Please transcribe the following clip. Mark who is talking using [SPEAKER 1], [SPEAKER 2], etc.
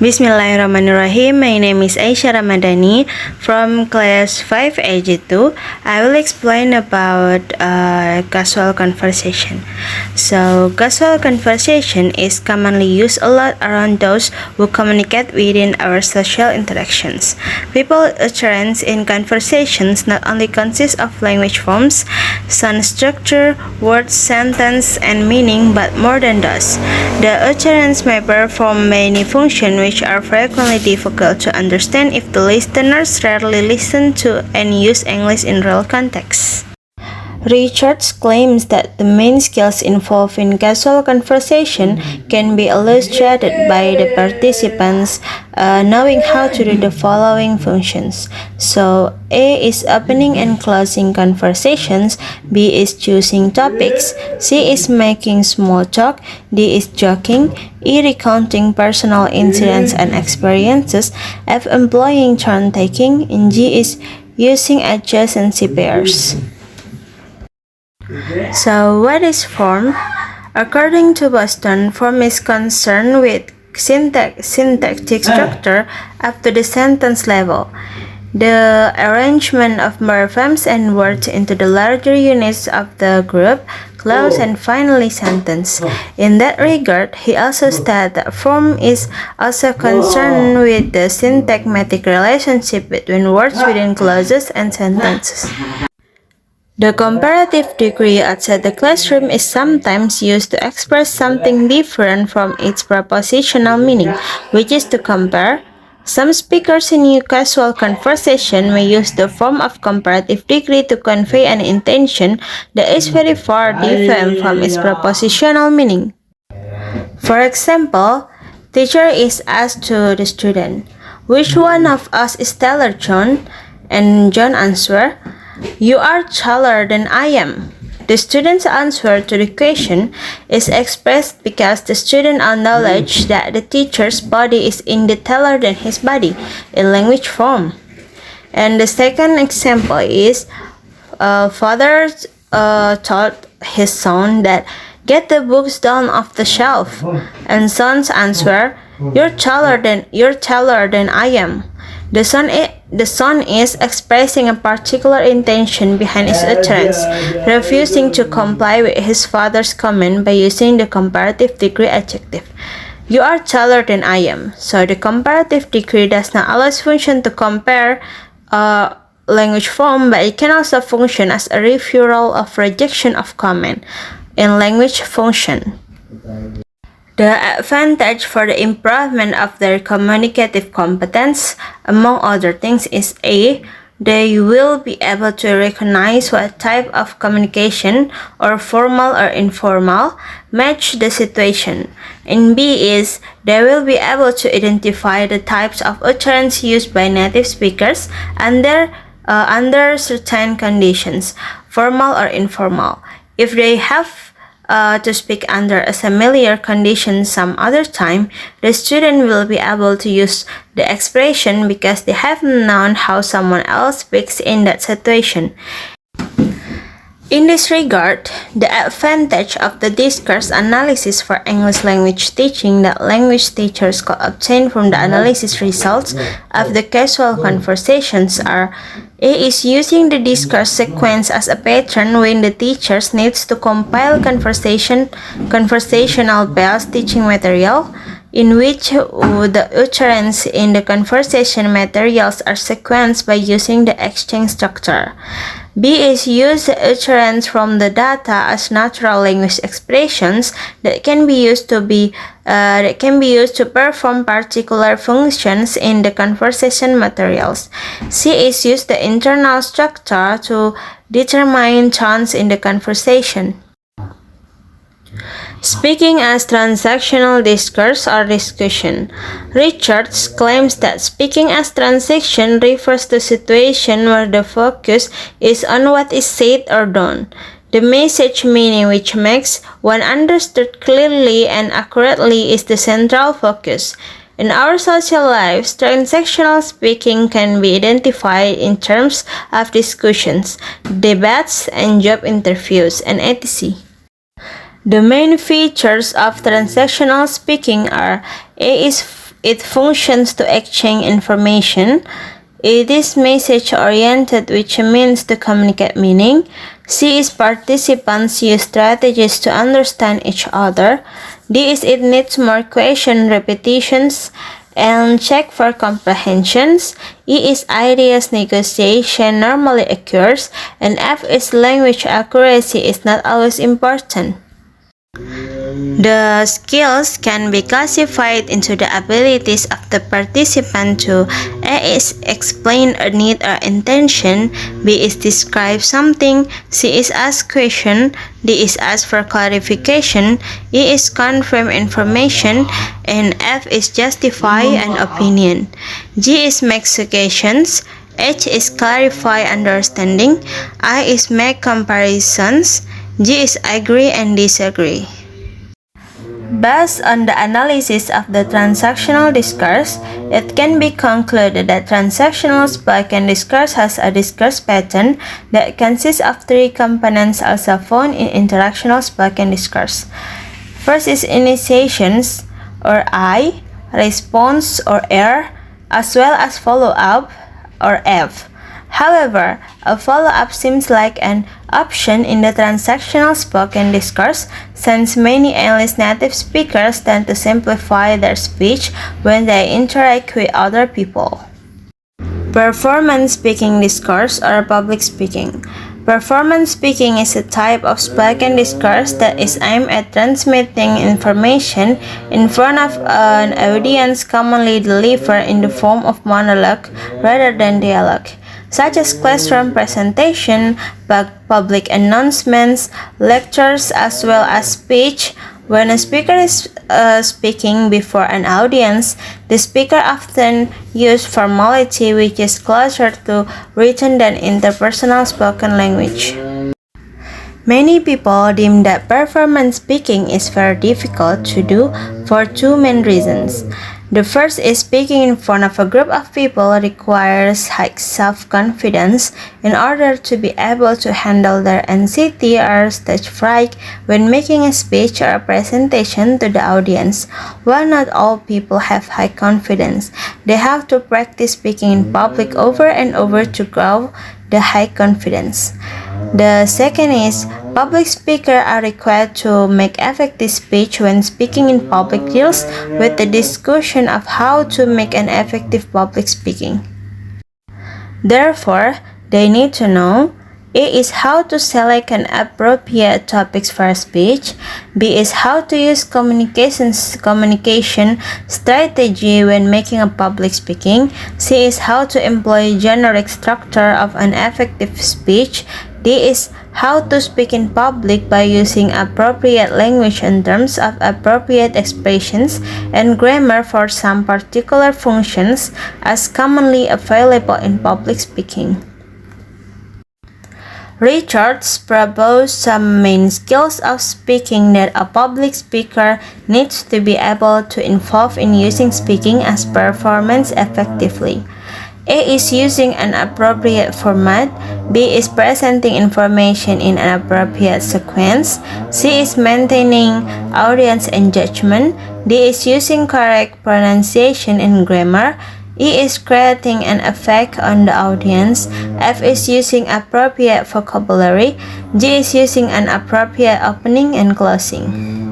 [SPEAKER 1] Bismillahirrahmanirrahim. My name is Aisyah Ramadhani from class 5 AG2. I will explain about casual conversation. So, casual conversation is commonly used a lot around those who communicate within our social interactions. People's utterance in conversations not only consist of language forms, sound structure, words, sentence, and meaning, but more than those. The utterance may perform many functions which are frequently difficult to understand if the listeners rarely listen to and use English in real contexts. Richards claims that the main skills involved in casual conversation can be illustrated by the participants knowing how to do the following functions. So, A is opening and closing conversations, B is choosing topics, C is making small talk, D is joking, E recounting personal incidents and experiences, F employing turn-taking, and G is using adjacency pairs. So, what is form? According to Boston, form is concerned with syntactic structure up to the sentence level. The arrangement of morphemes and words into the larger units of the group, clause, and finally sentence. In that regard, he also stated that form is also concerned with the syntagmatic relationship between words within clauses and sentences. The comparative degree outside the classroom is sometimes used to express something different from its propositional meaning, which is to compare. Some speakers in a casual conversation may use the form of comparative degree to convey an intention that is very far different from its propositional meaning. For example, teacher is asked to the student, "Which one of us is taller, John?" And John answers, "You are taller than I am." The student's answer to the question is expressed because the student acknowledges that the teacher's body is indeed taller than his body in language form. And the second example is father told his son that get the books down off the shelf, and son's answer, you're taller than I am." The son is expressing a particular intention behind his utterance, refusing to comply with his father's comment by using the comparative degree adjective. "You are taller than I am." So the comparative degree does not always function to compare language form, but it can also function as a refutal of rejection of comment in language function. The advantage for the improvement of their communicative competence, among other things, is A. They will be able to recognize what type of communication, or formal or informal, match the situation. And B is they will be able to identify the types of utterance used by native speakers under certain conditions, formal or informal. If they have to speak under a familiar condition some other time, the student will be able to use the expression because they have known how someone else speaks in that situation. In this regard, the advantage of the discourse analysis for English language teaching that language teachers could obtain from the analysis results of the casual conversations are: A is using the discourse sequence as a pattern when the teacher needs to compile conversational-based teaching material, in which the utterance in the conversation materials are sequenced by using the exchange structure. B is use the utterance from the data as natural language expressions that can be used to perform particular functions in the conversation materials. C is use the internal structure to determine tones in the conversation. Speaking as transactional discourse or discussion. Richards claims that speaking as transaction refers to situation where the focus is on what is said or done. The message meaning which makes one understood clearly and accurately is the central focus. In our social lives, transactional speaking can be identified in terms of discussions, debates, and job interviews, and etc. The main features of transactional speaking are: A is It functions to exchange information. It is message-oriented, which means to communicate meaning. C is participants use strategies to understand each other. D is it needs more question repetitions and check for comprehensions. E is ideas negotiation normally occurs. And F is language accuracy is not always important. The skills can be classified into the abilities of the participant to A is explain a need or intention, B is describe something, C is ask question, D is ask for clarification, E is confirm information, and F is justify an opinion. G is make suggestions, H is clarify understanding, I is make comparisons, G is agree and disagree. Based on the analysis of the transactional discourse, it can be concluded that transactional spoken discourse has a discourse pattern that consists of three components also found in interactional spoken discourse. First is initiations, or I, response, or R, as well as follow-up, or F. However, a follow-up seems like an option in the transactional spoken discourse, since many English native speakers tend to simplify their speech when they interact with other people. Performance speaking discourse or public speaking. Performance speaking is a type of spoken discourse that is aimed at transmitting information in front of an audience, commonly delivered in the form of monologue rather than dialogue, such as classroom presentation, public announcements, lectures, as well as speech. When a speaker is speaking before an audience, the speaker often uses formality which is closer to written than interpersonal spoken language. Many people deem that performance speaking is very difficult to do for two main reasons. The first is speaking in front of a group of people requires high self-confidence in order to be able to handle their anxiety or stage fright when making a speech or a presentation to the audience. While not all people have high confidence, they have to practice speaking in public over and over to grow the high confidence. The second is public speakers are required to make effective speech when speaking in public deals with the discussion of how to make an effective public speaking. Therefore, they need to know A is how to select an appropriate topics for a speech. B is how to use communication strategy when making a public speaking. C is how to employ generic structure of an effective speech. D is how to speak in public by using appropriate language in terms of appropriate expressions and grammar for some particular functions as commonly available in public speaking. Richards proposed some main skills of speaking that a public speaker needs to be able to involve in using speaking as performance effectively. A is using an appropriate format, B is presenting information in an appropriate sequence, C is maintaining audience engagement, D is using correct pronunciation and grammar, E is creating an effect on the audience, F is using appropriate vocabulary, G is using an appropriate opening and closing.